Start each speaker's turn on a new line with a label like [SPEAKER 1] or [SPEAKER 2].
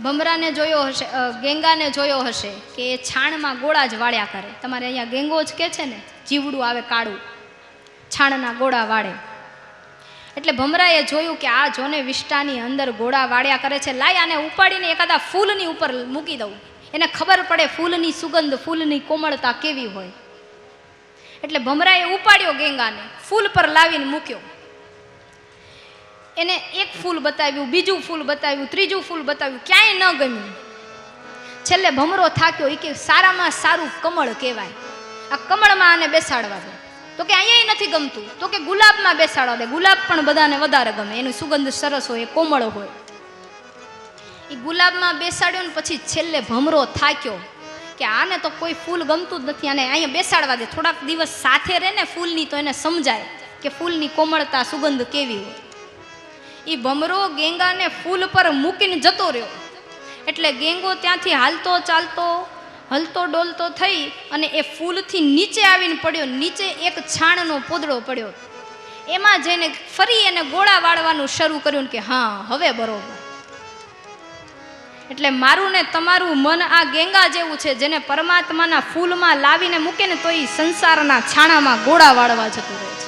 [SPEAKER 1] ભમરાને જોયો હશે, ગેંગાને જોયો હશે કે એ છાણમાં ગોળા જ વાળ્યા કરે. તમારે અહીંયા ગેંગો જ કે છે ને, જીવડું આવે કાળું, છાણના ગોળા વાળે. એટલે ભમરાએ જોયું કે આ જોને વિષ્ટાની અંદર ગોળા વાળ્યા કરે છે, લાય આને ઉપાડીને એકાદા ફૂલની ઉપર મૂકી દઉં, એને ખબર પડે ફૂલની સુગંધ, ફૂલની કોમળતા કેવી હોય. એટલે ભમરાએ ઉપાડ્યો ગેંગાને, ફૂલ પર લાવીને મૂક્યો. એને એક ફૂલ બતાવ્યું, બીજું ફૂલ બતાવ્યું, ત્રીજું ફૂલ બતાવ્યું, ક્યાંય ન ગમ્યું. છેલ્લે ભમરો થાક્યો. એ કે સારામાં સારું કમળ કહેવાય, આ કમળમાં આને બેસાડવા દો. તો કે અહીંયા નથી ગમતું, તો કે ગુલાબમાં બેસાડવા દે, ગુલાબ પણ બધાને વધારે ગમે, એની સુગંધ સરસ હોય, કોમળ હોય. એ ગુલાબમાં બેસાડ્યો ને પછી છેલ્લે ભમરો થાક્યો કે આને તો કોઈ ફૂલ ગમતું જ નથી, આને અહીંયા બેસાડવા દે, થોડાક દિવસ સાથે રહે ને ફૂલની તો એને સમજાય કે ફૂલની કોમળતા, સુગંધ કેવી હોય. એ ભમરો ગેંગાને ફૂલ પર મૂકીને જતો રહ્યો. એટલે ગેંગો ત્યાંથી હાલતો ચાલતો, હલતો ડોલતો થઈ અને એ ફૂલથી નીચે આવીને પડ્યો. નીચે એક છાણનો પોદળો પડ્યો. એમાં જઈને ફરી એને ગોળા વાળવાનું શરૂ કર્યું કે હા હવે બરોબર. એટલે મારું ને તમારું મન આ ગેંગા જેવું છે, જેને પરમાત્માના ફૂલમાં લાવીને મૂકે ને તો એ સંસારના છાણામાં ગોળા વાળવા જતું રહે છે.